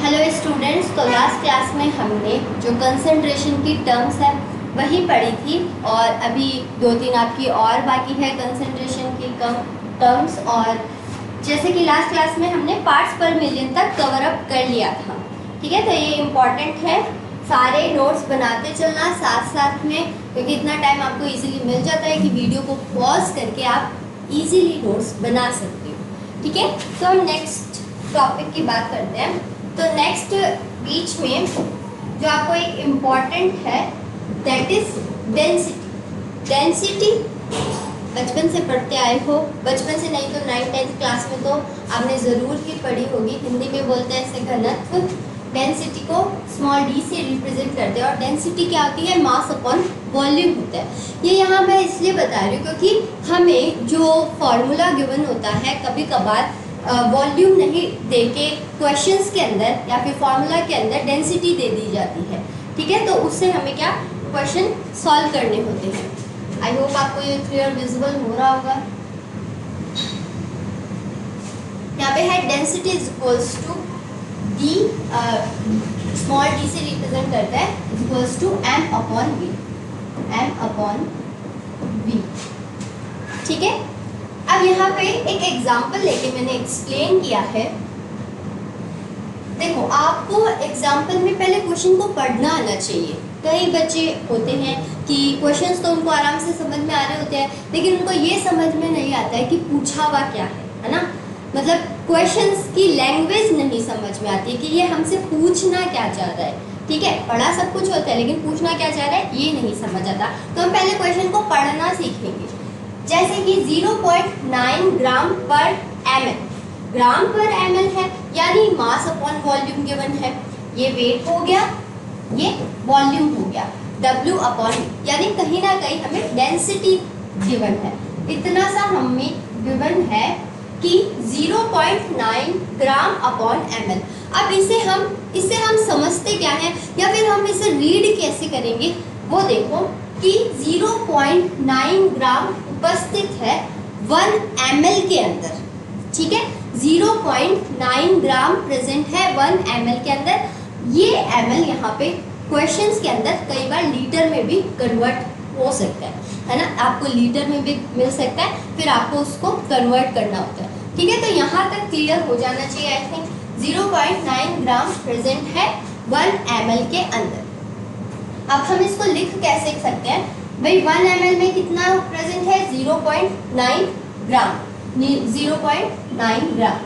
Hello students, तो last class में हमने जो कंसंट्रेशन की टर्म्स है वही पढ़ी थी और अभी 2-3 आपकी और बाकी है कंसंट्रेशन की टर्म्स। और जैसे कि लास्ट क्लास में हमने पार्ट्स पर मिलियन तक कवर अप कर लिया था, ठीक है। तो ये इम्पॉर्टेंट है, सारे नोट्स बनाते चलना साथ साथ में, क्योंकि इतना टाइम आपको इजीली मिल जाता है कि वीडियो को पॉज करके आप इजीली नोट्स बना सकते हो, ठीक है। तो हम नेक्स्ट टॉपिक की बात करते हैं। तो नेक्स्ट बीच में जो आपको एक इम्पॉर्टेंट है दैट इज डेंसिटी। डेंसिटी बचपन से पढ़ते आए हो, बचपन से नहीं तो 9th-10th क्लास में तो आपने ज़रूर ही पढ़ी होगी। हिंदी में बोलते हैं इसे घनत्व। डेंसिटी को स्मॉल डी से रिप्रेजेंट करते हैं और डेंसिटी क्या होती है, मास अपॉन वॉल्यूम होता है। ये यहाँ मैं इसलिए बता रही हूँ क्योंकि हमें जो फॉर्मूला गिवन होता है कभी कभार वॉल्यूम नहीं देके क्वेश्चंस के अंदर या फिर फॉर्मूला के अंदर डेंसिटी दे दी जाती है, ठीक है। तो उससे हमें क्या क्वेश्चन सॉल्व करने होते हैं। आई होप आपको ये क्लियर विजिबल हो रहा होगा। यहाँ पे है density is equals to d, small d से रिप्रेजेंट करता है, is equals to m upon v, m upon v, ठीक है। अब यहाँ पे एक एग्जाम्पल लेके मैंने एक्सप्लेन किया है। देखो, आपको एग्जाम्पल में पहले क्वेश्चन को पढ़ना आना चाहिए। कई बच्चे होते हैं कि क्वेश्चंस तो उनको आराम से समझ में आ रहे होते हैं, लेकिन उनको ये समझ में नहीं आता है कि पूछा हुआ क्या है ना। मतलब क्वेश्चंस की लैंग्वेज नहीं समझ में आती है कि ये हमसे पूछना क्या चाह रहा है, ठीक है। पढ़ा सब कुछ होता है लेकिन पूछना क्या चाह रहा है ये नहीं समझ आता। तो हम पहले क्वेश्चन को पढ़ना सीखेंगे। जैसे कि 0.9 ग्राम पर ml, ग्राम पर ml है यानी मास अपॉन वॉल्यूम गिवन है। ये वेट हो गया, ये वॉल्यूम हो गया, W अपॉन यानी कहीं ना कहीं हमें डेंसिटी गिवन है। इतना सा हमें गिवन है कि 0.9 ग्राम अपॉन ml। अब इसे हम समझते क्या है या फिर हम इसे रीड कैसे करेंगे वो देखो कि 0.9 ग्राम उपस्थित है 1 ml के अंदर, ठीक है। 0.9 ग्राम प्रेजेंट है 1 ml के अंदर। ये ml यहाँ पे क्वेश्चंस के अंदर कई बार लीटर में भी कन्वर्ट हो सकता है ना। आपको लीटर में भी मिल सकता है, फिर आपको उसको कन्वर्ट करना होता है, ठीक है। तो यहाँ तक क्लियर हो जाना चाहिए। आई थिंक 0.9 ग्राम प्रेजेंट है 1 ml के अंदर। अब हम इसको लिख कैसे सकते हैं भाई, 1 ml में कितना प्रेजेंट है 0.9 ग्राम, 0.9 ग्राम।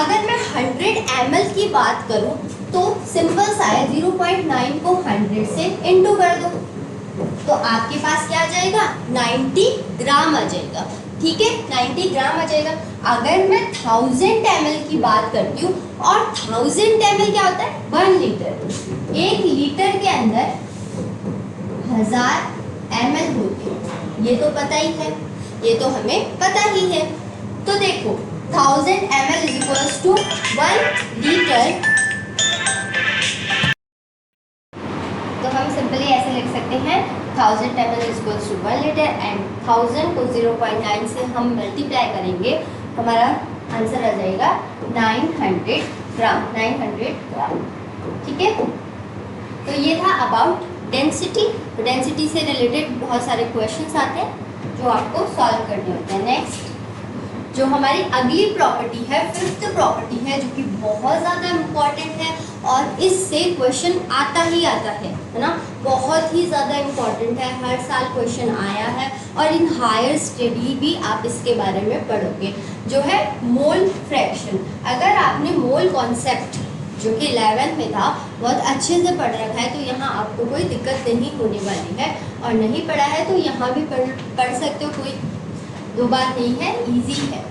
अगर मैं 100 ml की बात करूं तो सिंपल सा है, 0.9 को 100 से इंटू कर दो तो आपके पास क्या आ जाएगा 90 ग्राम आ जाएगा, ठीक है। 90 ग्राम आ जाएगा। अगर मैं 1000 ml की बात करती हूँ और 1000 ml क्या होता है 1 लीटर, 1 लीटर के अंदर 1000 ml होते हैं। ये तो पता ही है, ये तो हमें पता ही है। तो देखो 1000 ml is equals to 1 litre. तो हम सिंपली ऐसे लिख सकते हैं 1000 ml is equals to 1 litre and 1000 को 0.9 से हम मल्टीप्लाई करेंगे, हमारा आंसर आ जाएगा 900 ग्राम, 900 ग्राम, ठीक है। तो ये था अबाउट डेंसिटी। तो डेंसिटी से रिलेटेड बहुत सारे क्वेश्चंस आते हैं जो आपको सॉल्व करने होते हैं। नेक्स्ट जो हमारी अगली प्रॉपर्टी है, 5th प्रॉपर्टी है, जो कि बहुत ज़्यादा इम्पॉर्टेंट है और इससे क्वेश्चन आता ही आता है ना। बहुत ही ज़्यादा इम्पॉर्टेंट है, हर साल क्वेश्चन आया है और इन हायर स्टडी भी आप इसके बारे में पढ़ोगे, जो है मोल फ्रैक्शन। अगर आपने मोल कॉन्सेप्ट जो कि 11th में था बहुत अच्छे से पढ़ रखा है तो यहाँ आपको कोई दिक्कत नहीं होने वाली है, और नहीं पढ़ा है तो यहाँ भी पढ़ सकते हो, कोई दो बात नहीं है, इजी है।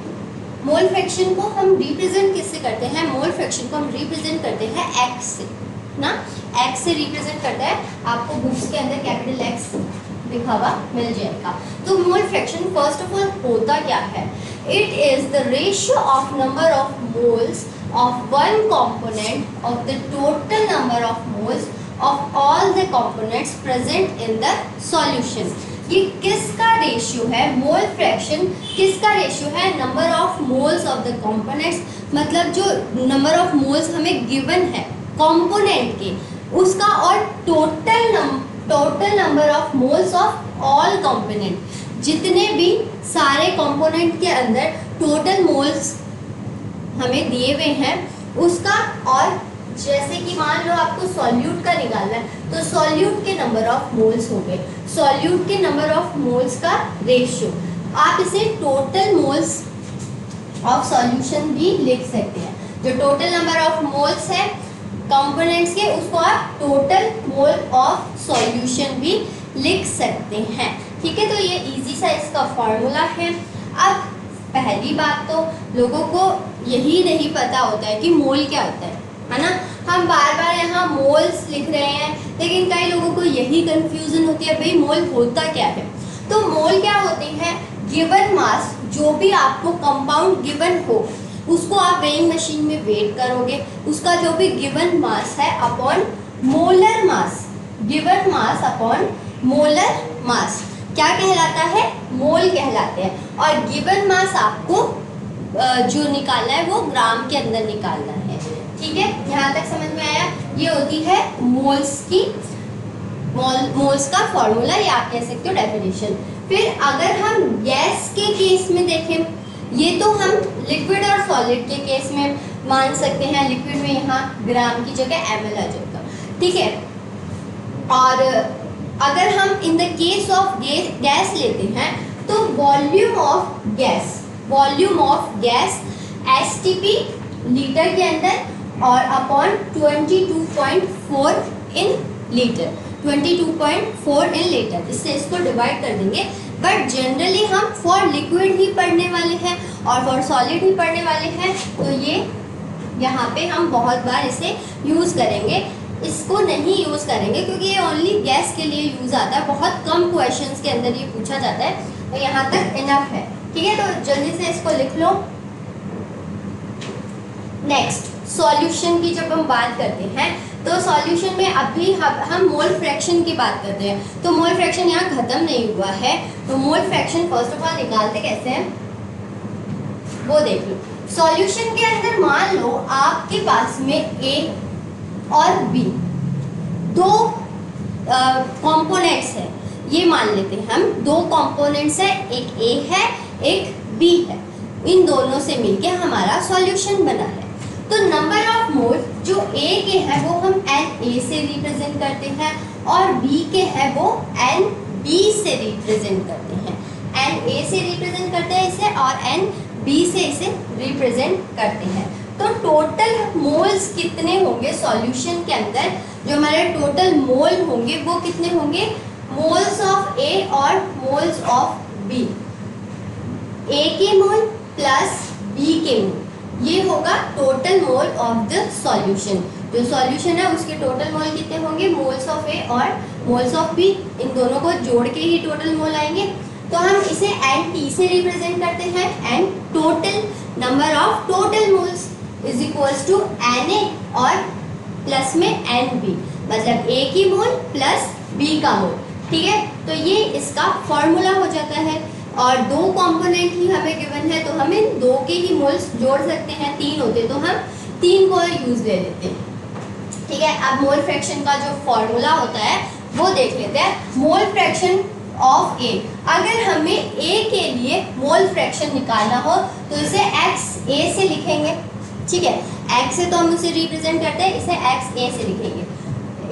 मोल फ्रैक्शन को हम रिप्रेजेंट किससे करते हैं, मोल फ्रैक्शन को हम रिप्रेजेंट करते हैं एक्स से ना, एक्स से रिप्रेजेंट करता है। आपको बुक्स के अंदर कैपिटल एक्स लिखा हुआ मिल जाएगा। तो mole fraction first of all होता क्या है, it is the ratio of number of moles of one component of the total number of moles of all the components present in the solution। ये किसका ratio है, mole fraction किसका ratio है, number of moles of the components, मतलब जो number of moles हमें given है component के उसका और total number of moles of all component, जितने भी सारे कंपोनेंट के अंदर टोटल मोल्स हमें दिए हुए हैं उसका, और जैसे कि मान लो आपको सॉल्यूट का निकालना है तो सॉल्यूट के नंबर ऑफ मोल्स हो गए, सॉल्यूट के नंबर ऑफ मोल्स का रेशियो। आप इसे टोटल मोल्स ऑफ सॉल्यूशन भी लिख सकते हैं। जो टोटल नंबर ऑफ मोल्स है कंपोनेंट्स के उसको आप टोटल मोल ऑफ सॉल्यूशन भी लिख सकते हैं। ठीक है, तो ये इजी सा इसका फॉर्मूला है। अब पहली बात तो लोगों को यही नहीं पता होता है कि मोल क्या होता है ना। हम बार बार यहाँ मोल्स लिख रहे हैं लेकिन कई लोगों को यही कंफ्यूजन होती है, भाई मोल होता क्या है। तो मोल क्या होते हैं, गिवन मास, जो भी आपको कंपाउंड गिवन हो उसको आप वेइंग मशीन में वेट करोगे, उसका जो भी गिवन मास है upon molar mass, given mass upon molar मास क्या कहलाता है, मोल कहलाते हैं। और गिवन मास आपको जो निकालना है वो ग्राम के अंदर निकालना है। ठीक है, यहाँ तक समझ में आया। ये होती है मोल्स की मोल्स का फॉर्मूला, या आप कह सकते हो डेफिनेशन। फिर अगर हम गैस के केस में देखें, ये तो हम लिक्विड और सॉलिड के केस में मान सकते हैं, लिक्विड में यहाँ ग्राम की जगह ml आ जाएगा। ठीक है, और अगर हम in the case of gas लेते हैं तो volume of gas STP litre के अंदर और upon 22.4 in litre, 22.4 in litre, इससे इसको डिवाइड कर देंगे। बट जनरली हम फॉर लिक्विड ही पढ़ने वाले हैं और फॉर सॉलिड ही पढ़ने वाले हैं, तो ये यहाँ पे हम बहुत बार इसे यूज़ करेंगे। इसको नहीं यूज़ करेंगे क्योंकि ये ओनली गैस के लिए यूज़ आता है, बहुत कम क्वेश्चंस के अंदर ये पूछा जाता है। तो यहाँ तक इनफ है। ठीक है, तो जल्दी से इसको लिख लो। नेक्स्ट, सॉल्यूशन की जब हम बात करते हैं तो सॉल्यूशन में अभी हम मोल फ्रैक्शन की बात करते हैं। तो मोल फ्रैक्शन यहाँ ख़त्म नहीं हुआ है, तो mole fraction first of all निकालते कैसे हैं वो देख लो। सॉल्यूशन के अंदर मान लो आपके पास में A और B दो कंपोनेंट्स है, ये मान लेते हैं हम, दो कंपोनेंट्स है, एक A है एक B है, इन दोनों से मिलके हमारा सॉल्यूशन बना है। तो नंबर ऑफ मोल जो A के हैं वो हम Na से रिप्रेजेंट करते हैं और B के हैं वो Nb से रिप्रेजेंट करते हैं। Na से रिप्रेजेंट करते हैं इसे और Nb से इसे रिप्रेजेंट करते हैं। तो टोटल मोल्स कितने होंगे सॉल्यूशन के अंदर, जो हमारे टोटल मोल होंगे वो कितने होंगे, मोल्स ऑफ A और मोल्स ऑफ B, A के मोल प्लस B के मोल, ये होगा total mole of the solution. जो सॉल्यूशन है उसके टोटल मोल कितने होंगे, मोल्स ऑफ A और मोल्स ऑफ B, इन दोनों को जोड़ के ही टोटल मोल आएंगे। तो हम इसे Nt से रिप्रेजेंट करते हैं, and total number of total moles is equals to Na और प्लस में Nb, मतलब A की मोल प्लस B का मोल। ठीक है, तो ये इसका फॉर्मूला हो जाता है। और दो कंपोनेंट ही हमें गिवन है तो हमें दो के ही मोल्स जोड़ सकते हैं, तीन होते तो हम तीन को यूज ले लेते हैं। ठीक है, अब मोल फ्रैक्शन का जो फॉर्मूला होता है वो देख लेते हैं। मोल फ्रैक्शन ऑफ A, अगर हमें A के लिए मोल फ्रैक्शन निकालना हो तो इसे XA से लिखेंगे। ठीक है, X से तो हम उसे रिप्रेजेंट करते हैं, इसे XA से लिखेंगे,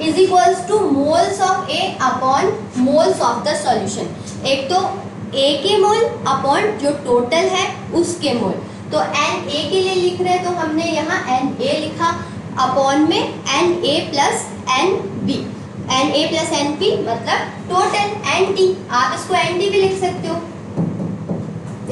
is equals two moles of A upon moles of the solution. एक तो A के मोल अपॉन जो टोटल है उसके मोल, तो Na के लिए लिख रहे हैं तो हमने यहाँ Na लिखा, अपॉन में Na plus Nb, Na plus Nb मतलब टोटल Nt, आप इसको Nt भी लिख सकते हो।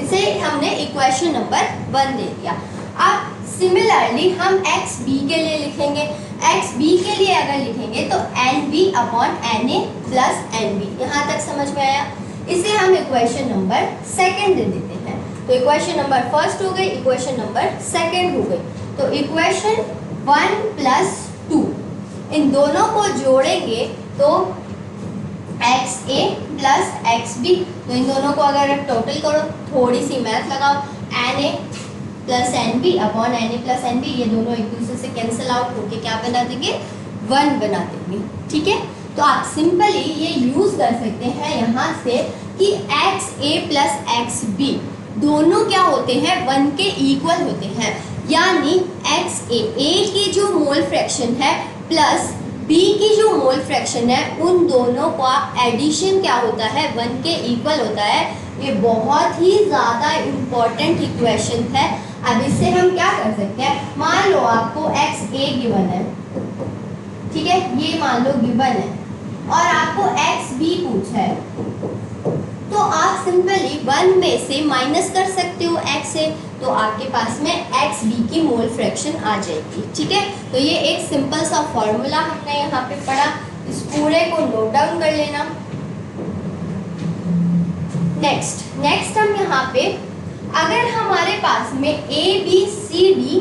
इसे हमने इक्वेशन नंबर 1 दे दिया। अब सिमिलरली हम XB के लिए लिखेंगे, XB के लिए अगर लिखेंगे तो Nb upon Na plus Nb, यहाँ तक समझ में आया। इसे हम इक्वेशन नंबर 2 दे देते हैं, तो इक्वेशन नंबर 1 हो गई, इक्वेशन नंबर 2 हो गई। तो इक्वेशन 1 प्लस 2, इन दोनों को जोड़ेंगे तो XA प्लस XB, तो इन दोनों को अगर टोटल करो, थोड़ी सी मैथ लगाओ, Na plus n b upon n a plus n b, ये दोनों एक दूसरे से कैंसिल आउट होके क्या बना देंगे, 1 बना देंगे। ठीक है, तो आप सिंपली ये यूज कर सकते हैं यहाँ से कि एक्स ए प्लस एक्स बी दोनों क्या होते हैं, 1 के इक्वल होते हैं, यानी एक्स ए की जो मोल फ्रैक्शन है प्लस बी की जो मोल फ्रैक्शन है, उन दोनों का एडिशन क्या होता है, 1 के इक्वल होता है। ये बहुत ही ज़्यादा इम्पॉर्टेंट इक्वेशन है। अब इससे हम क्या कर सकते हैं, मान लो आपको एक्स ए गिवन है, ठीक है, ये मान लो गिवन है, और आपको एक्स बी पूछा है, तो आप सिंपली 1 में से माइनस कर सकते हो एक्स ए, तो आपके पास में एक्स बी की मोल फ्रैक्शन आ जाएगी। ठीक है, तो ये एक सिंपल सा फॉर्मूला हमने यहाँ पे पढ़ा, इस पूरे को नोट डाउन कर लेना। नेक्स्ट हम यहाँ पे अगर हमारे पास में ए बी सी डी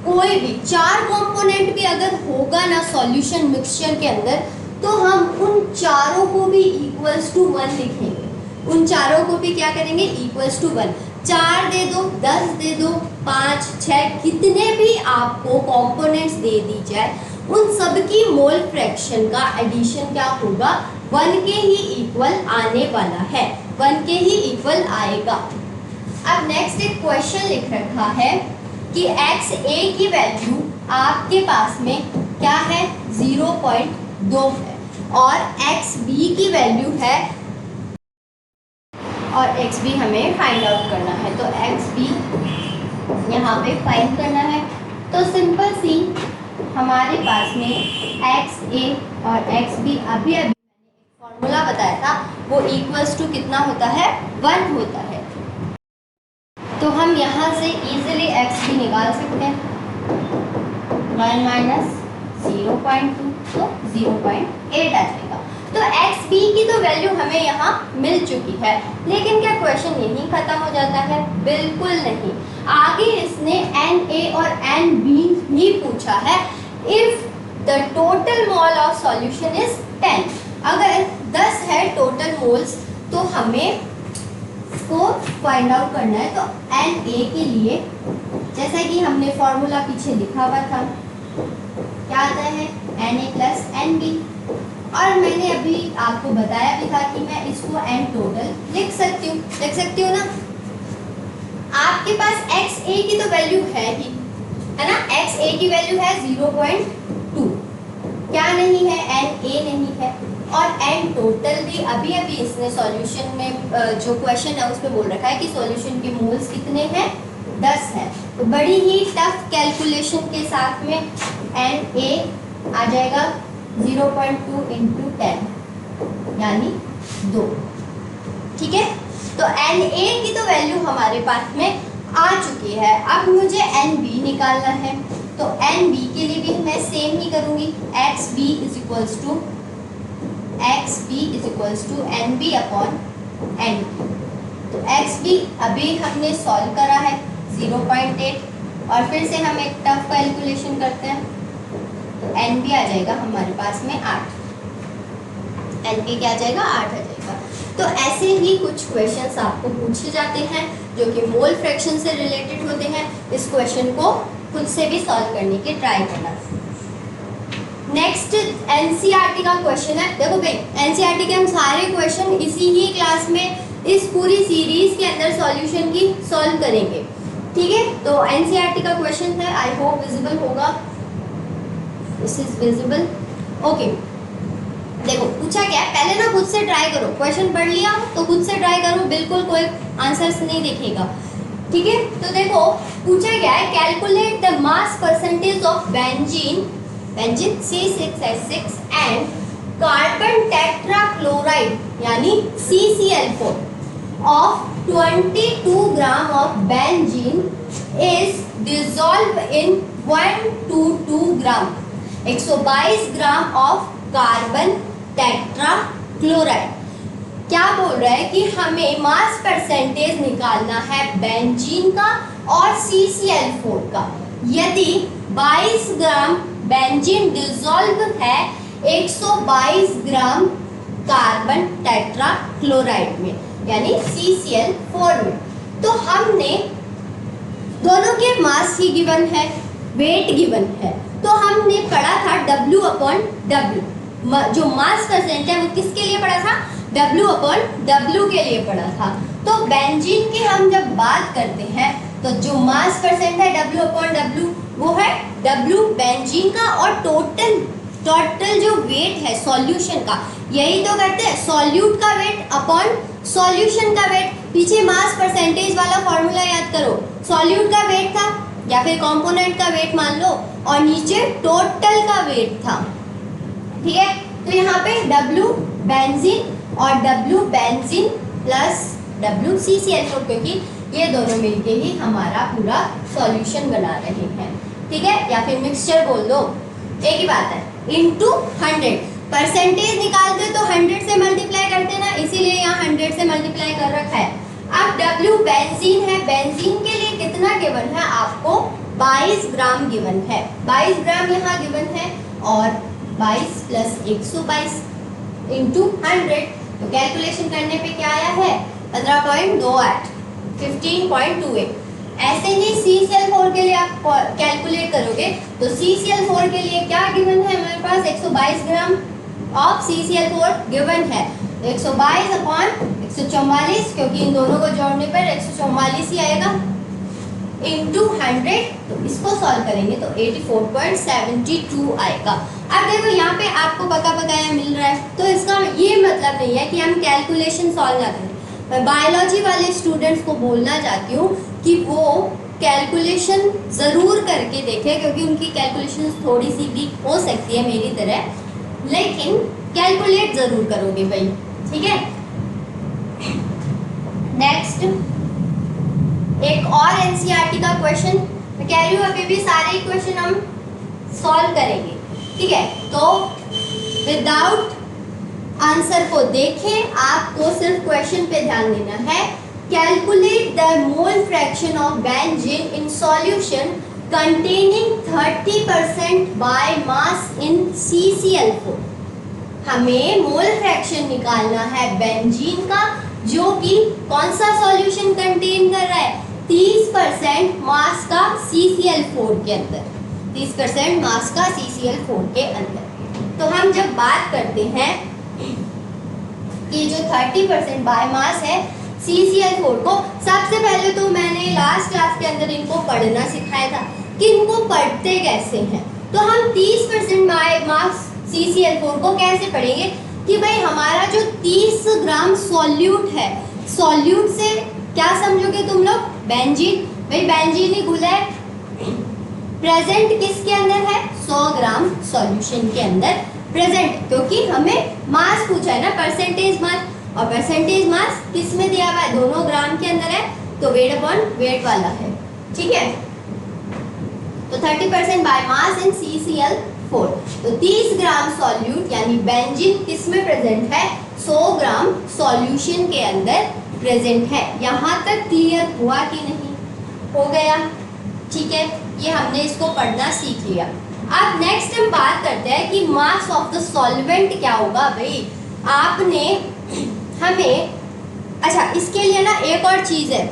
कोई भी 4 कंपोनेंट भी अगर होगा ना सॉल्यूशन मिक्सचर के अंदर, तो हम उन चारों को भी इक्वल्स टू 1 लिखेंगे। उन चारों को भी क्या करेंगे, इक्वल्स टू 1। 4 दे दो, 10 दे दो, 5, 6 कितने भी आपको कंपोनेंट्स दे दी जाए, उन सब की मोल फ्रैक्शन का एडिशन क्या होगा, 1 के ही इक्वल आने वाला है, 1 के ही इक्वल आएगा। अब नेक्स्ट एक क्वेश्चन लिख रखा है कि एक्स ए की वैल्यू आपके पास में क्या है, 0.2 है, और एक्स बी की वैल्यू है, और एक्स बी हमें फाइंड आउट करना है, तो एक्स बी यहाँ पे फाइंड करना है। तो सिंपल सी हमारे पास में एक्स ए और एक्स बी अभी मैंने एक फॉर्मूला बताया था, वो इक्वल्स टू कितना होता है, 1 होता है। तो हम यहाँ से इजीली एक्स बी निकाल सकते हैं, 1 माइनस 0.2 तो 0.8 आ जाएगा। तो एक्स बी की तो वैल्यू हमें यहाँ मिल चुकी है, लेकिन क्या क्वेश्चन यहीं खत्म हो जाता है, बिल्कुल नहीं। आगे इसने एन ए और एन बी भी पूछा है। If the total mole of solution is 10, अगर 10 है टोटल मोल्स, तो हमें इसको फाइंड आउट करना है। तो एन ए के लिए जैसा कि हमने फॉर्मूला पीछे लिखा हुआ था, क्या आता है, n a plus n b, और मैंने अभी आपको बताया भी था कि मैं इसको एन टोटल लिख सकती हूँ ना। आपके पास एक्स ए की तो वैल्यू है ही, है ना, एक्स ए की वैल्यू है 0.2, क्या नहीं है, एन ए नहीं है, और एन टोटल भी अभी इसने सॉल्यूशन में जो क्वेश्चन है उसमें बोल रखा है कि सॉल्यूशन के मोल्स कितने हैं, 10 है। तो बड़ी ही टफ कैलकुलेशन के साथ में एन ए आ जाएगा 0.2 इंटू 10 यानी 2। ठीक है, तो एन ए की तो वैल्यू हमारे पास में आ चुकी है। अब मुझे एन बी निकालना है, तो एन बी के लिए भी मैं सेम ही करूँगी, x b is equals to n b upon n. तो एक्स बी अभी हमने सॉल्व करा है 0.8, और फिर से हम एक टफ कैलकुलेशन करते हैं, तो एन बी आ जाएगा हमारे पास में 8, एन बी क्या आ जाएगा, 8 आ जाएगा। तो ऐसे ही कुछ क्वेश्चंस आपको पूछे जाते हैं जो कि मोल फ्रैक्शन से रिलेटेड होते हैं। इस क्वेश्चन को खुद से भी सॉल्व करने की ट्राई करना। नेक्स्ट एनसीईआरटी का क्वेश्चन है। देखो भाई, एनसीईआरटी के हम सारे क्वेश्चन इसी ही क्लास में, इस पूरी सीरीज के अंदर सॉल्यूशन की सॉल्व करेंगे। ठीक है, तो एनसीईआरटी का क्वेश्चन है, आई होप विजिबल होगा, दिस इज विजिबल, ओके। देखो पूछा क्या है, पहले ना खुद से ट्राई करो, क्वेश्चन पढ़ लिया तो खुद से ट्राई करो, बिल्कुल कोई आंसर्स नहीं देखेगा। ठीक है, तो देखो पूछा क्या है, calculate the mass percentage of benzene C6H6 and carbon tetrachloride यानी CCl4 of 22 gram of benzene is dissolve in 122 gram 122 gram of carbon tetrachloride. क्या बोल रहा है कि हमें मास परसेंटेज निकालना है बेंजीन का और CCl4 का। यदि 22 ग्राम बेंजीन डिसॉल्व है 122 ग्राम कार्बन टेट्राक्लोराइड में यानी CCl4 में, तो हमने दोनों के मास ही गिवन है, वेट गिवन है। तो हमने पढ़ा था W/W, जो मास परसेंट है वो किसके लिए पढ़ा था, W/W के लिए पढ़ा था। तो बेंजीन की हम जब बात करते हैं तो जो मास परसेंट है W/W वो है W बेंजीन का, और टोटल जो वेट है सॉल्यूशन का, यही तो करते हैं, सॉल्यूट का वेट अपॉन सॉल्यूशन का वेट। पीछे मास परसेंटेज वाला फॉर्मूला याद करो, सॉल्यूट का वेट था या फिर कंपोनेंट का वेट मान लो, और नीचे टोटल का वेट था, ठीक है। तो यहाँ पे W बेंजीन और W benzene plus W CCl4, क्योंकि ये दोनों मिलके ही हमारा पूरा सॉल्यूशन बना रहे हैं, ठीक है, या फिर मिक्सचर बोल दो, एक ही बात है। इनटू 100, परसेंटेज निकालते तो 100 से मल्टीप्लाई करते ना, इसीलिए यहाँ 100 से मल्टीप्लाई कर रखा है। अब W बेंजीन है, बेंजीन के लिए कितना गिवन है आपको, 22 ग्राम गिवन है, 22 ग्राम यहाँ गिवन है, और 22 प्लस 122 इंटू 100, तो कैलकुलेशन करने पे क्या आया है 15.28, 15.28। ऐसे ही CCl4 के लिए आप कैलकुलेट करोगे तो CCl4 के लिए क्या गिवन है हमारे पास, 122 ग्राम ऑफ CCl4 गिवन है, 122 अपॉन 144, क्योंकि इन दोनों को जोड़ने पर 144 ही आएगा, इंटू 100। तो इसको सॉल्व करेंगे तो 84.72 आएगा। अब देखो यहाँ पे आपको पका पकाया मिल रहा है, तो इसका ये मतलब नहीं है कि हम कैलकुलेशन सॉल्व ना करें। मैं बायोलॉजी वाले स्टूडेंट्स को बोलना चाहती हूँ कि वो कैलकुलेशन ज़रूर करके देखें, क्योंकि उनकी कैलकुलेशन थोड़ी सी वीक हो सकती है मेरी तरह, लेकिन कैलकुलेट ज़रूर करोगे भाई, ठीक है। नेक्स्ट एक और NCERT का क्वेश्चन, मैं कह रही हूँ अभी भी सारे क्वेश्चन हम सॉल्व करेंगे, ठीक है। तो विदाउट आंसर को देखें, आपको सिर्फ क्वेश्चन पे ध्यान देना है। Calculate the mole fraction of benzene in solution containing 30% by mass in CCl4। हमें मोल फ्रैक्शन निकालना है बेंजीन का, जो कि कौन सा सॉल्यूशन कंटेन कर रहा है, 30% मास का CCl4 के अंदर, 30% मास का CCl4 के अंदर। तो हम जब बात करते हैं कि जो 30% बायोमास है CCl4 को, सबसे पहले तो मैंने लास्ट क्लास के अंदर इनको पढ़ना सिखाया था कि इनको पढ़ते कैसे हैं। तो हम 30% बायोमास CCl4 को कैसे पढ़ेंगे कि भाई हमारा जो 30 ग्राम सॉल्यूट है, सॉल्यूट से क्या समझोगे तुम लोग, बेंजीन, भाई बेंजीन ही घुला है, प्रेजेंट किसके अंदर है, 100 ग्राम सॉल्यूशन के अंदर प्रेजेंट, क्योंकि हमें मास पूछा है ना, परसेंटेज मास, और परसेंटेज मास किस में दिया हुआ है, दोनों ग्राम के अंदर है, तो वेट अपॉन वेट वाला है, ठीक है। तो 30% बायोमास इन CCl4, तो 30 ग्राम सॉल्यूट यानी बेंजीन किस में प्रेजेंट है, 100 ग्राम सॉल्यूशन के अंदर प्रेजेंट है। यहाँ तक क्लियर हुआ कि नहीं, हो गया, ठीक है। ये हमने इसको पढ़ना सीख लिया। अब नेक्स्ट हम बात करते हैं कि मास ऑफ द सॉल्वेंट क्या होगा। भाई आपने हमें, अच्छा इसके लिए ना एक और चीज़ है,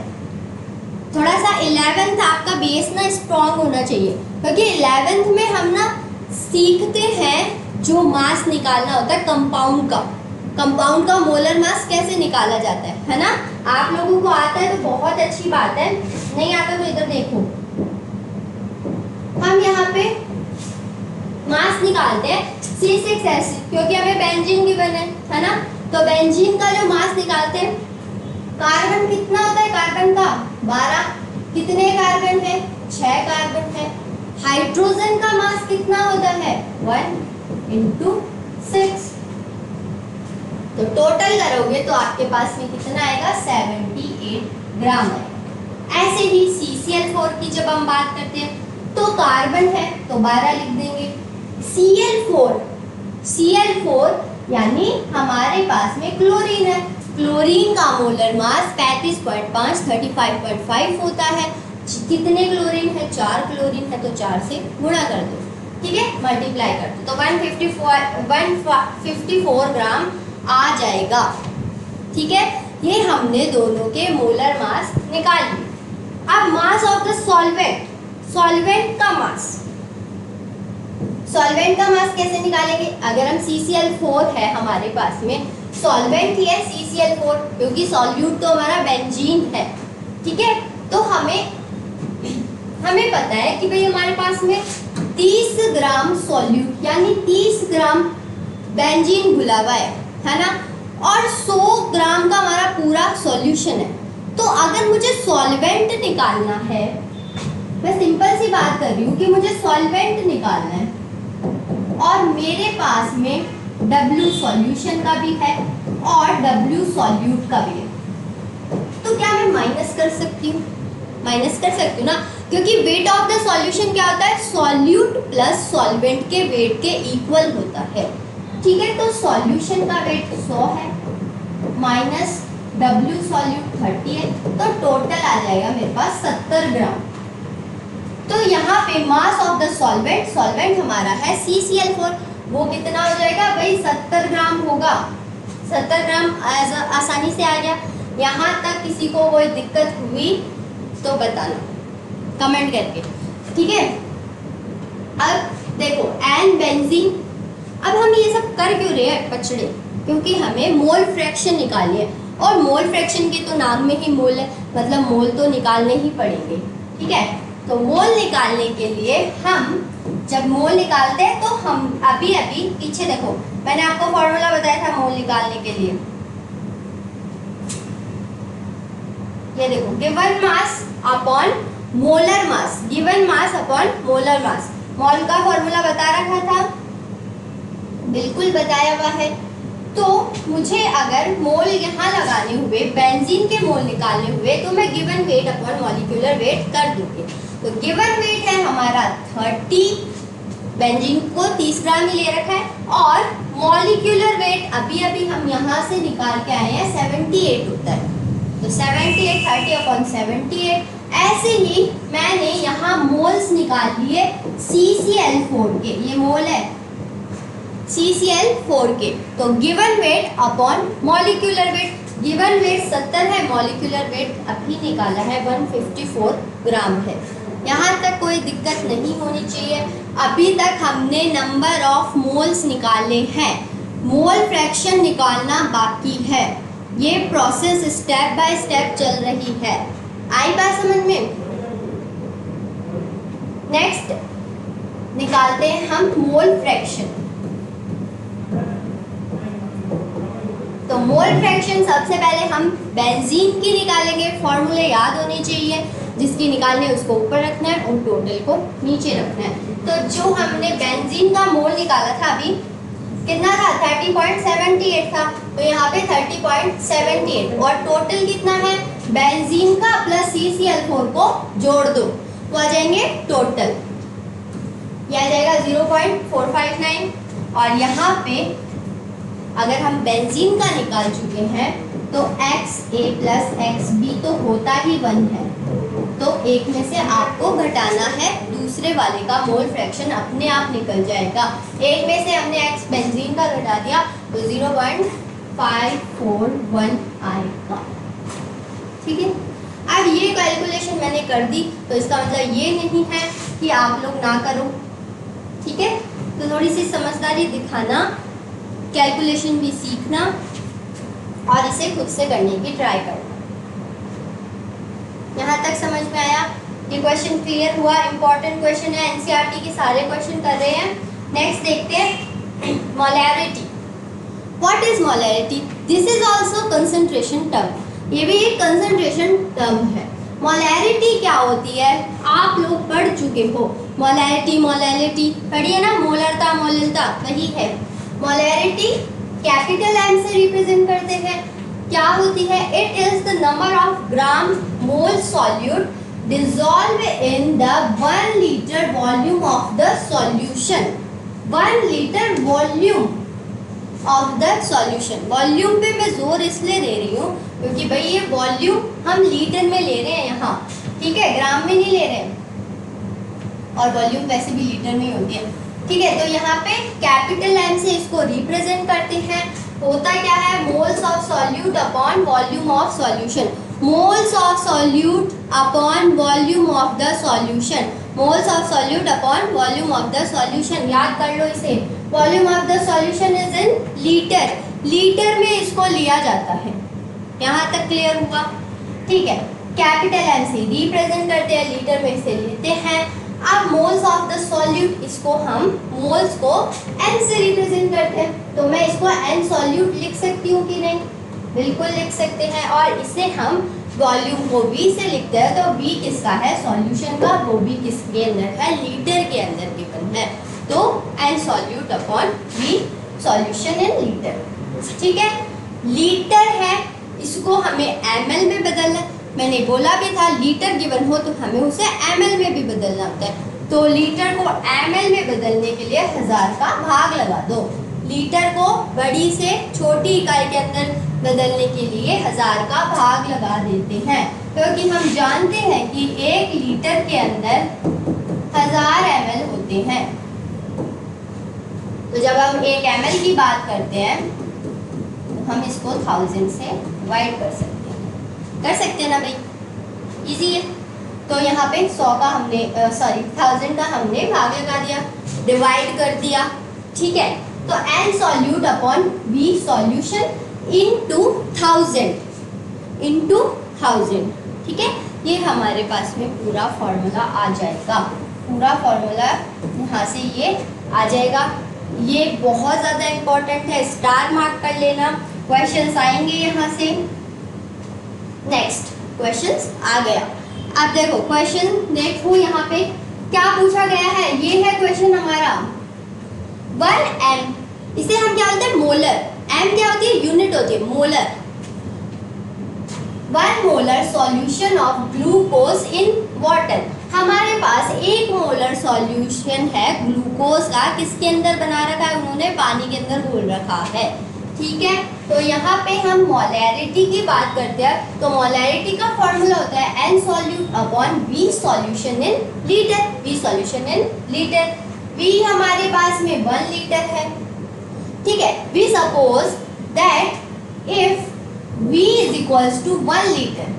थोड़ा सा 11th आपका बेस ना स्ट्रॉन्ग होना चाहिए, क्योंकि 11th में हम ना सीखते हैं जो मास निकालना होता है कंपाउंड का मोलर मास कैसे निकाला जाता है ना। आप लोगों को आता है तो बहुत अच्छी बात है, नहीं आता तो इधर देखो, हम यहाँ पे मास निकालते हैं C6H, क्योंकि हमें बेंजीन गिवन है ना। तो बेंजीन का जो मास निकालते हैं, कार्बन कितना होता है, कार्बन का 12, कितने कार्बन है, 6 कार्बन है। हाइड्रोजन का मास कितना होता है, 1 × 6, तो टोटल करोगे तो आपके पास में कितना आएगा, 78 ग्राम है। ऐसे ही CCl4 की जब हम बात करते हैं तो कार्बन है तो 12 लिख देंगे, Cl4 यानी हमारे पास में क्लोरीन है, क्लोरीन का मोलर मास 35.5 35.5 होता है। कितने क्लोरीन है, 4 क्लोरीन है, तो 4 से गुणा कर दो, ठीक है, मल्टीप्लाई कर दो, तो 154 ग्राम आ जाएगा, ठीक है। ये हमने दोनों के मोलर मास निकाल लिए। अब mass of the solvent, solvent का मास, सॉल्वेंट का मास कैसे निकालेंगे? अगर हम CCl4 है हमारे पास में, सॉल्वेंट ही है CCl4 क्योंकि सॉल्यूट तो हमारा बेंजीन है, ठीक है। तो हमें पता है कि भाई हमारे पास में 30 ग्राम सॉल्यूट यानी 30 ग्राम बेंजीन घुला हुआ है ना, और 100 ग्राम का हमारा पूरा सॉल्यूशन है। तो अगर मुझे सॉल्वेंट निकालना है, मैं सिंपल सी बात कर रही हूँ कि मुझे सॉल्वेंट निकालना है और मेरे पास में W सॉल्यूशन का भी है और W सॉल्यूट का भी है, तो क्या मैं माइनस कर सकती हूँ? माइनस कर सकती हूँ ना, क्योंकि वेट ऑफ द सॉल्यूशन क्या होता है? सॉल्यूट प्लस सॉल्वेंट के वेट के इक्वल होता है, ठीक है। तो सॉल्यूशन का वेट 100 है माइनस W सॉल्यूट 30 है, तो टोटल आ जाएगा मेरे पास 70 ग्राम। तो यहाँ पे mass of the solvent, solvent हमारा है CCl4, वो कितना हो जाएगा भाई? 70 ग्राम होगा। 70 ग्राम आसानी से आ गया। यहाँ तक किसी को कोई दिक्कत हुई तो बताना कमेंट करके, ठीक है। अब देखो एन बेंजीन, अब हम ये सब कर क्यों रहे हैं बच्चे? क्योंकि हमें मोल फ्रैक्शन निकालनी है, और मोल फ्रैक्शन के तो नाम में ही मोल है, मतलब मोल तो निकालने ही पड़ेंगे, ठीक है। तो मोल निकालने के लिए हम जब मोल निकालते हैं तो हम अभी पीछे देखो, मैंने आपको फॉर्मूला बताया था मोल निकालने के लिए, ये देखो given mass upon molar mass, given mass upon molar mass. Mole का फॉर्मूला बता रखा था, बिल्कुल बताया हुआ है। तो मुझे अगर मोल यहाँ लगाने हुए, बेंजीन के मोल निकालने हुए, तो मैं given weight upon molecular weight कर दूंगी। तो गिवन वेट है हमारा 30, बेंजीन को 30 ग्राम ही ले रखा है, और मॉलिक्यूलर वेट अभी हम यहाँ से निकाल के आए हैं 78 होता है, तो 78 30 अपॉन 78। ऐसे ही मैंने यहाँ मोल्स निकाल लिए CCl4 के, ये मोल है CCl4 के। तो given weight upon molecular weight, given weight 70 है, मॉलिक्यूलर वेट अभी निकाला है 154 ग्राम है। यहाँ तक कोई दिक्कत नहीं होनी चाहिए। अभी तक हमने नंबर ऑफ मोल्स निकाले हैं, मोल फ्रैक्शन निकालना बाकी है। ये प्रोसेस स्टेप बाय स्टेप चल रही है। आई बात समझ में? नेक्स्ट निकालते हैं हम मोल फ्रैक्शन। तो मोल फ्रैक्शन सबसे पहले हम बेंजीन की निकालेंगे, फॉर्मूले याद होने चाहिए, जिसकी निकालने उसको ऊपर रखना है और टोटल को नीचे रखना है। तो जो हमने बेंजीन का मोल निकाला था अभी कितना था? 30.78 था, तो यहाँ पे 30.78, और टोटल कितना है? बेंजीन का प्लस CCl4 को जोड़ दो तो आ जाएंगे टोटल, यह आ जाएगा 0.459। और यहाँ पे अगर हम बेंजीन का निकाल चुके हैं तो XA प्लस XB तो होता ही 1 है, तो एक में से आपको घटाना है, दूसरे वाले का मोल फ्रैक्शन अपने आप निकल जाएगा। एक में से हमने X बेंजीन का घटा दिया तो 0.541 आएगा, ठीक है। अब ये कैलकुलेशन मैंने कर दी, तो इसका मतलब ये नहीं है कि आप लोग ना करो, ठीक है। तो थोड़ी सी समझदारी दिखाना, कैलकुलेशन भी सीखना और इसे खुद से करने की ट्राई करना। यहाँ तक समझ में आया? ये क्वेश्चन क्लियर हुआ? इंपॉर्टेंट क्वेश्चन है, एनसीईआरटी के सारे क्वेश्चन कर रहे हैं। नेक्स्ट देखते हैं molarity. What is molarity? This is also concentration term, ये भी एक कंसंट्रेशन टर्म है। मोलैरिटी क्या होती है? आप लोग पढ़ चुके हो मोलैरिटी, मोलैलिटी पढ़िए ना, मोलरता मोललता वही है। मोलैरिटी कैपिटल M से रिप्रेजेंट करते हैं। क्या होती है? It is the number of gram mole solute dissolve in the 1 litre volume of the solution. 1 litre volume of the solution. Volume पे मैं जोर इसलिए दे रही हूँ क्योंकि भाई ये वॉल्यूम हम लीटर में ले रहे हैं यहाँ, ठीक है, ग्राम में नहीं ले रहे हैं, और वॉल्यूम वैसे भी लीटर में ही होती है, ठीक है। तो यहाँ पे कैपिटल M से इसको रिप्रेजेंट करते हैं। होता क्या है? Moles of solute upon volume of solution. Moles of solute upon volume of the solution, moles of solute upon volume of the solution, याद कर लो इसे। Volume of the solution is in litre, litre में इसको लिया जाता है। यहाँ तक क्लियर हुआ? ठीक है, कैपिटल एम से रिप्रेजेंट करते हैं, लीटर में से लेते हैं। अब मोल्स ऑफ द सॉल्यूट, इसको हम मोल्स को एन से रिप्रेजेंट करते हैं, तो मैं इसको एन सॉल्यूट लिख सकती हूँ कि नहीं? बिल्कुल लिख सकते हैं। और इसे हम वॉल्यूम को V से लिखते हैं, तो V किसका है? सॉल्यूशन का। वो भी किसके अंदर है? लीटर के अंदर गिवन है, तो n solute upon V solution in litre. ठीक है, लीटर है, इसको हमें ml में बदलना। मैंने बोला भी था लीटर गिवन हो तो हमें उसे ml में भी बदलना होता है, तो लीटर को ml में बदलने के लिए 1000 का भाग लगा दो। लीटर को बड़ी से छोटी इकाई के अंदर बदलने के लिए 1000 का भाग लगा देते हैं, क्योंकि हम जानते हैं कि 1 लीटर के अंदर 1000 ml होते हैं। तो जब हम 1 ml की बात करते हैं तो हम इसको 1000 से डिवाइड कर सकते हैं ना भाई? इजी है। तो यहाँ पे 100 का हमने 1000 का हमने भाग लगा दिया, डिवाइड कर दिया। ठीक है, तो n solute upon V solution into 1000। ठीक है, ये हमारे पास में पूरा फॉर्मूला आ जाएगा। पूरा फॉर्मूला यहाँ से ये आ जाएगा। ये बहुत ज़्यादा इम्पोर्टेंट है, स्टार मार्क कर लेना, क्वेश्चंस आएंगे यहाँ से। नेक्स्ट क्वेश्चंस आ गया। अब देखो क्वेश्चन देखो यहाँ पे क्या पूछा गया है। ये है क्वेश्चन हमारा 1m, इसे हम क्या बोलते हैं? मोलर। m क्या होती है? यूनिट होती है, molar. 1 molar solution of glucose in water. हमारे पास 1 मोलर सॉल्यूशन है ग्लूकोज का, किसके अंदर बना रखा है? उन्होंने पानी के अंदर घोल रखा है। ठीक है, तो यहाँ पे हम मोलैरिटी की बात करते हैं, तो मोलैरिटी का फॉर्मूला होता है n solute upon V solution in litre. V solution in litre, V हमारे पास में 1 लीटर है। ठीक है, we suppose that if V is equals to 1 litre,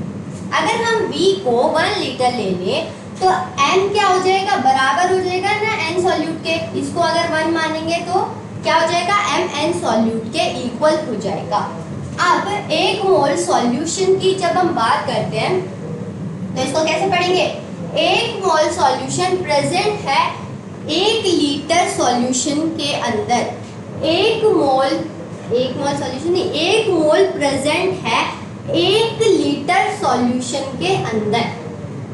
अगर हम V को 1 लीटर ले लें तो n क्या हो जाएगा? बराबर हो जाएगा ना n सॉल्यूट के। इसको अगर 1 मानेंगे तो क्या हो जाएगा? mn सॉल्यूट के इक्वल हो जाएगा। अब 1 मोल सॉल्यूशन की जब हम बात करते हैं तो इसको कैसे पढ़ेंगे? 1 मोल सॉल्यूशन प्रेजेंट है 1 लीटर सॉल्यूशन के अंदर। 1 मोल सॉल्यूशन नहीं, 1 मोल प्रेजेंट है 1 लीटर सॉल्यूशन के अंदर।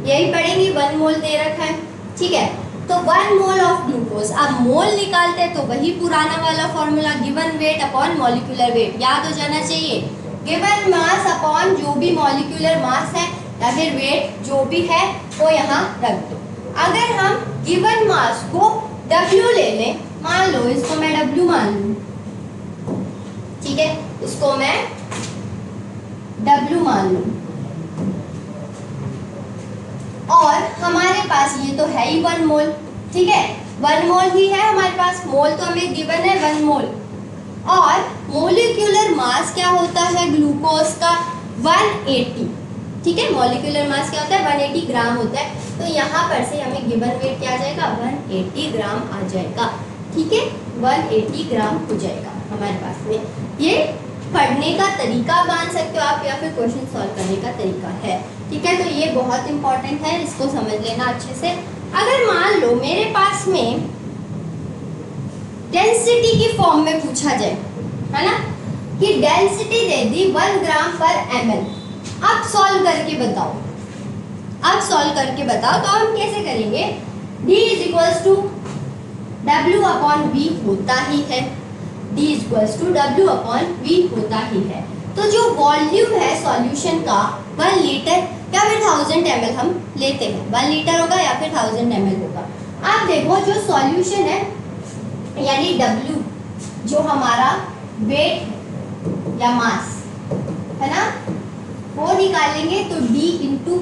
यही पढ़ेंगे, 1 मोल दे रखा है। ठीक है, तो 1 मोल ऑफ ग्लूकोज। अब मोल निकालते हैं तो वही पुराना वाला formula, given weight upon molecular weight, याद हो जाना चाहिए। गिवन मास अपॉन जो भी मॉलिक्यूलर मास है या फिर वेट जो भी है वो यहाँ रख दो। अगर हम गिवन मास को W ले लें, मान लो इसको मैं W मान लूँ, ठीक है, इसको मैं W मान लूँ, और हमारे पास ये तो है ही 1 मोल। ठीक है, 1 मोल ही है हमारे पास, मोल तो हमें गिवन है 1 मोल। और मोलिक्यूलर मास क्या होता है ग्लूकोज का? 180। ठीक है, मोलिक्यूलर मास क्या होता है? 180 ग्राम होता है। तो यहाँ पर से हमें गिवन वेट क्या आ जाएगा? 180 ग्राम आ जाएगा। ठीक है, 180 ग्राम हो जाएगा हमारे पास में। ये पढ़ने का तरीका मान सकते हो आप, या फिर क्वेश्चन सॉल्व करने का तरीका है। ठीक है, तो ये बहुत इंपॉर्टेंट है, इसको समझ लेना अच्छे से। अगर मान लो मेरे पास में डेंसिटी की फॉर्म में पूछा जाए, है ना, कि डेंसिटी दे दी 1 ग्राम पर ml, अब सॉल्व करके बताओ। अब सॉल्व करके बताओ तो हम कैसे करेंगे? D is equals to W upon V होता ही है, D is equals to W upon V होता ही है। तो जो वॉल्यूम है सॉल्यूशन का 1 लीटर या फिर 1000 ml हम लेते हैं, 1 लीटर होगा या फिर 1000 ml होगा। आप देखो जो सॉल्यूशन है यानी W, जो हमारा वेट है या मास है ना, वो निकालेंगे तो D इंटू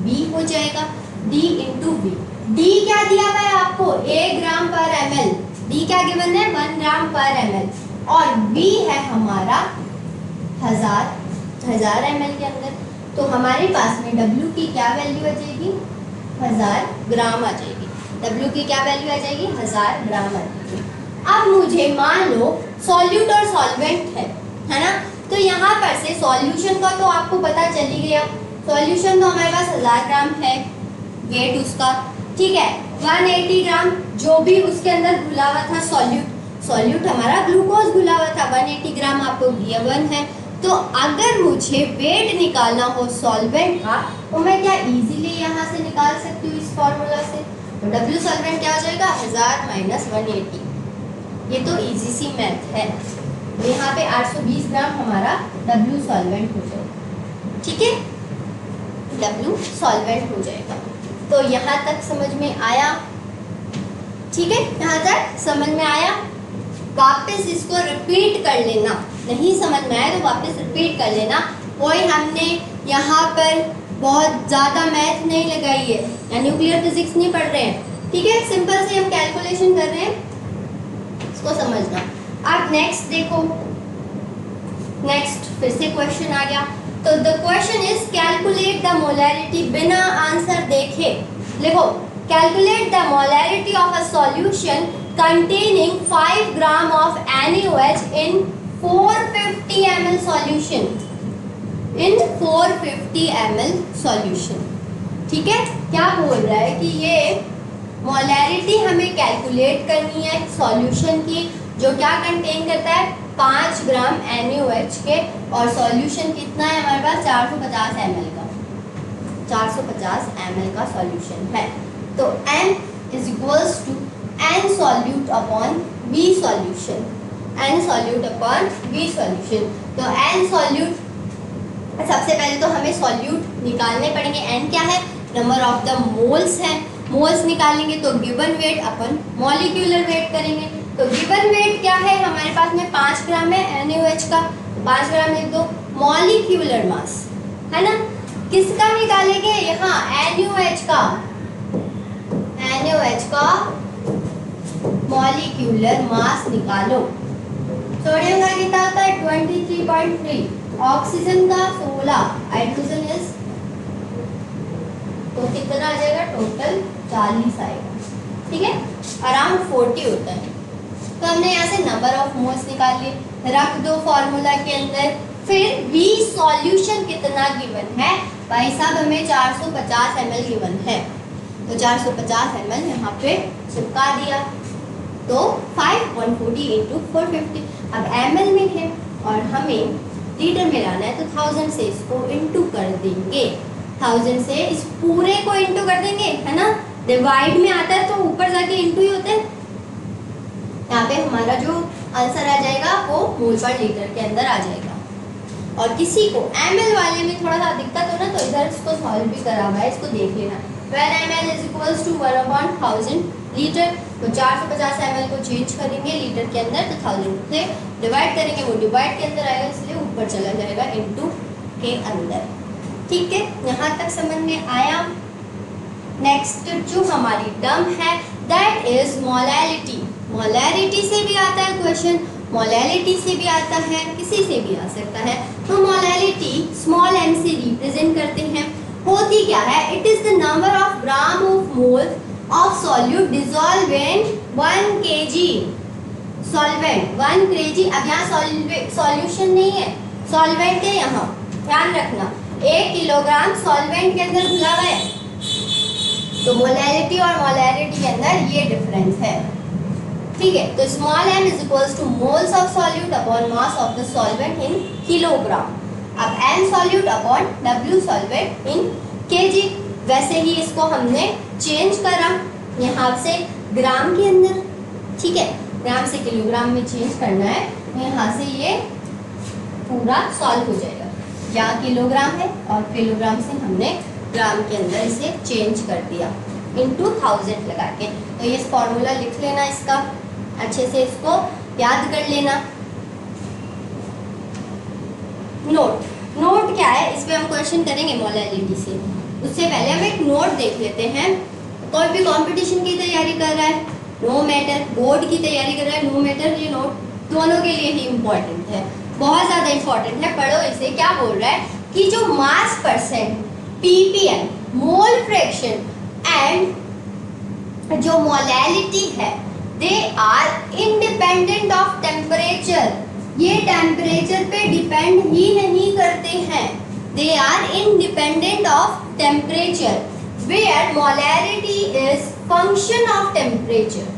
V हो जाएगा, D इंटू V। D क्या दिया हुआ है आपको? 1 ग्राम पर ml। D क्या गिवन है? 1 ग्राम पर ml। और V है हमारा 1000 ml के अंदर। तो हमारे पास में W की क्या वैल्यू आ जाएगी, 1000 ग्राम आ जाएगी। W की क्या वैल्यू आ जाएगी, 1000 ग्राम आ जाएगी। अब मुझे मान लो सॉल्यूट और सॉल्वेंट है ना, तो यहाँ पर से सॉल्यूशन का तो आपको पता चल ही गया, सॉल्यूशन तो हमारे पास 1000 ग्राम है वेट उसका, ठीक है। 180 ग्राम जो भी उसके अंदर घुला हुआ था सॉल्यूट हमारा ग्लूकोज घुला हुआ था, 180 ग्राम आपको गिवन है। तो अगर मुझे वेट निकालना हो सॉल्वेंट का तो मैं क्या इजीली यहाँ से निकाल सकती हूँ इस फॉर्मूला से। तो W सॉल्वेंट क्या हो जाएगा, 1000 माइनस 180। ये तो इजी सी मैथ है। यहाँ पे 820 ग्राम हमारा W सॉल्वेंट हो जाएगा, ठीक है, W सॉल्वेंट हो जाएगा। तो यहाँ तक समझ में आया, ठीक है, यहाँ तक समझ में आया। वापस इसको रिपीट कर लेना, नहीं समझ में आया तो वापस रिपीट कर लेना। कोई हमने यहाँ पर बहुत ज़्यादा मैथ नहीं लगाई है या न्यूक्लियर फिजिक्स नहीं पढ़ रहे हैं, ठीक है, सिंपल से हम कैलकुलेशन कर रहे हैं, इसको समझना। अब नेक्स्ट देखो, नेक्स्ट फिर से क्वेश्चन आ गया। तो the question is calculate the molarity, बिना आंसर देखे लिखो calculate the molarity of a solution containing 5 gram of NaOH in 450 ml solution, in 450 ml solution, ठीक है। क्या बोल रहा है कि ये मोलैरिटी हमें कैलकुलेट करनी है सॉल्यूशन की, जो क्या कंटेन करता है 5 ग्राम NaOH के, और सॉल्यूशन कितना है हमारे पास 450 ml का, 450 ml का सॉल्यूशन है। तो M is equals to N solute upon V solution, N solute upon V solution। तो N solute, सबसे पहले तो हमें solute निकालने पड़ेंगे। N क्या है, नंबर ऑफ द मोल्स है, मोल्स निकालेंगे तो गिवन वेट अपन मॉलिक्यूलर वेट करेंगे। तो गिवन वेट क्या है हमारे पास में 5 ग्राम है NaOH का, 5 ग्राम लिख दो। मॉलिक्यूलर मास है ना, किसका निकालेंगे, यहाँ NaOH का, NaOH का मॉलिक्यूलर मास निकालो। सोडियम का कितना होता है 23.3, ऑक्सीजन का 16, हाइड्रोजन इज, तो कितना आ जाएगा टोटल 40 आएगा, ठीक है, अराउंड 40 होता है। तो हमने यहाँ से नंबर ऑफ मोल्स निकाल लिए, रख दो फॉर्मूला के अंदर। फिर V सॉल्यूशन कितना गिवन है भाई साहब, हमें 450 ml गिवन है, तो 450 ml यहाँ पे चिपका दिया। तो 140 इंटू 450, अब ml में है और हमें लीटर में लाना है, तो 1000 से इसको इंटू कर देंगे, 1000 से इस पूरे को इंटू कर देंगे, है ना, डिवाइड में आता है तो ऊपर जाके इंटू ही होता है। यहाँ पे हमारा जो आंसर आ जाएगा वो मोल पर लीटर के अंदर आ जाएगा। और किसी को ml वाले में थोड़ा सा दिक्कत हो ना, तो इधर इसको सॉल्व भी करा हुआ है, इसको देख लेना। 1 ml is equals to 1/1000 litre, तो 450 ml को चेंज करेंगे लीटर के अंदर, तो 1000 से डिवाइड करेंगे, वो डिवाइड के अंदर आएगा इसलिए ऊपर चला जाएगा इनटू के अंदर, ठीक है। यहाँ तक समझ में आया। नेक्स्ट जो हमारी टर्म है दैट इज मोलैरिटी। मोलैरिटी से भी आता है क्वेश्चन, मोलैरिटी से भी आता है, किसी से भी आ सकता है। तो मोलैरिटी स्मॉल m से रिप्रेजेंट करते हैं। होती क्या है, it is the number of gram of mole of solute dissolve in 1 kg solvent, 1 kg। अब यहाँ सॉल्यूशन नहीं है, सॉल्वेंट है, यहाँ ध्यान रखना 1 किलोग्राम सॉल्वेंट के अंदर घुला हुआ है, तो मोलैरिटी और मोलैरिटी के अंदर ये डिफरेंस है, ठीक है। तो small m is equals two moles of solute upon mass of the solvent in kilogram. अब m solute upon w solvent in kg। वैसे ही इसको हमने चेंज करा यहाँ से ग्राम के अंदर, ठीक है, ग्राम से किलोग्राम में चेंज करना है, तो यहाँ से ये पूरा सॉल्व हो जाएगा। यहाँ किलोग्राम है और किलोग्राम से हमने ग्राम के अंदर इसे चेंज कर दिया इनटू 1000 लगा के। तो ये फॉर्मूला लिख लेना, इसका अच्छे से इसको याद कर लेना। नोट क्या है, इस पे हम क्वेश्चन करेंगे मोलैरिटी से, उससे पहले हम एक नोट देख लेते हैं। कोई भी कंपटीशन की तैयारी कर रहा है, नो मैटर, बोर्ड की तैयारी कर रहा है, नो मैटर, ये नोट दोनों के लिए ही इम्पोर्टेंट है, बहुत ज़्यादा इम्पोर्टेंट है, पढ़ो इसे। क्या बोल रहा है कि जो mass percent, ppm, mole fraction and जो मोलैलिटी है, they are independent of temperature. ये टेम्परेचर पे डिपेंड ही नहीं करते हैं। They are independent of temperature where molality is function of temperature.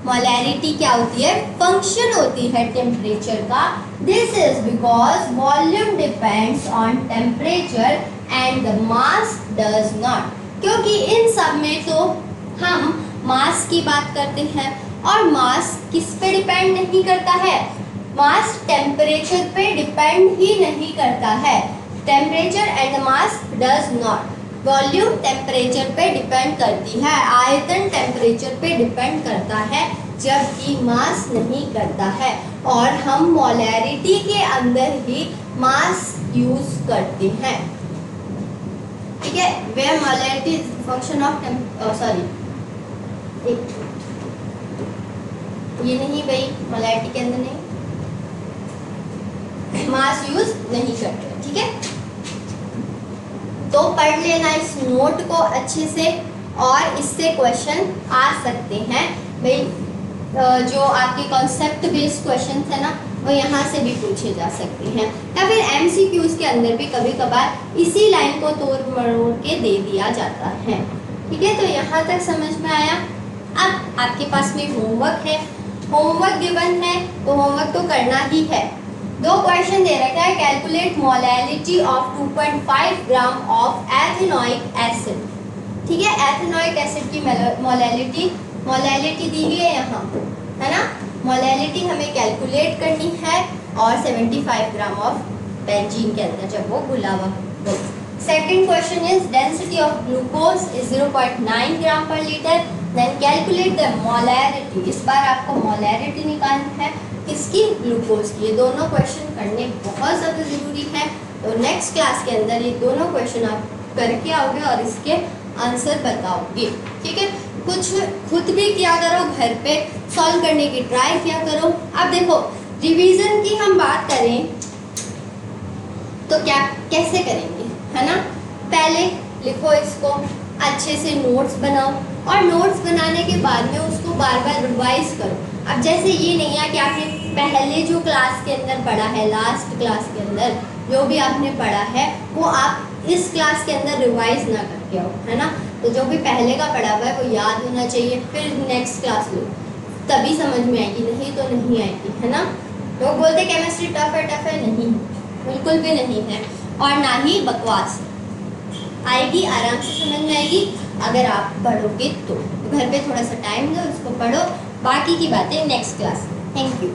Molality क्या होती है? फंक्शन होती है टेम्परेचर का। This is because volume depends on temperature and the mass does not. क्योंकि इन सब में तो हम मास की बात करते हैं और मास किस पे डिपेंड नहीं करता है? मास टेम्परेचर पे डिपेंड ही नहीं करता है। Temperature and mass does not. Volume temperature पे डिपेंड करती है, आयतन टेम्परेचर पे डिपेंड करता है, जबकि मास नहीं करता है। और हम मोलैरिटी के अंदर ही मास यूज करते हैं। ठीक है, where molarity is function of ये नहीं भाई, मोलैरिटी के अंदर नहीं, मास यूज नहीं करते। ठीक है, तो पढ़ लेना इस नोट को अच्छे से, और इससे क्वेश्चन आ सकते हैं भाई। जो आपके कॉन्सेप्ट बेस्ड क्वेश्चन है ना, वो यहाँ से भी पूछे जा सकते हैं, या फिर MCQs के अंदर भी कभी कभार इसी लाइन को तोड़ मरोड़ के दे दिया जाता है। ठीक है, तो यहाँ तक समझ में आया। अब आपके पास में होमवर्क है, होमवर्क गिवन है तो होमवर्क तो करना ही है। 2 क्वेश्चन दे रखा है, calculate molality of 2.5 gram of ethanoic acid. ठीक है, एथेनोइक एसिड की मोलैलिटी दी हुई है यहाँ, है ना। मोलैलिटी हमें कैलकुलेट करनी है, और 75 ग्राम ऑफ बेंजीन के अंदर जब वो घुला हुआ हो। Second question is density of glucose is 0.9 gram per litre, then calculate the molality. इस बार आपको मोलैलिटी निकालनी है किसकी? ग्लूकोज की। ये दोनों क्वेश्चन करने बहुत ज़्यादा ज़रूरी है, तो नेक्स्ट क्लास के अंदर ये दोनों क्वेश्चन आप करके आओगे और इसके आंसर बताओगे। ठीक है, कुछ खुद भी किया करो, घर पे सॉल्व करने की ट्राई किया करो। अब देखो, रिवीजन की हम बात करें तो क्या कैसे करेंगे, है ना। पहले लिखो इसको, अच्छे से नोट्स बनाओ, और नोट्स बनाने के बाद में उसको बार बार रिवाइज करो। अब जैसे ये नहीं है कि आपने पहले जो क्लास के अंदर पढ़ा है, लास्ट क्लास के अंदर जो भी आपने पढ़ा है, वो आप इस क्लास के अंदर रिवाइज ना करके आओ, है ना। तो जो भी पहले का पढ़ा हुआ है वो याद होना चाहिए, फिर नेक्स्ट क्लास लो, तभी समझ में आएगी, नहीं तो नहीं आएगी, है ना। लोग बोलते केमिस्ट्री टफ है, नहीं, बिल्कुल भी नहीं है, और ना ही बकवास आएगी, आराम से समझ में आएगी अगर आप पढ़ोगे तो। घर पे थोड़ा सा टाइम दो, इसको पढ़ो, बाकी की बातें नेक्स्ट क्लास। Thank you.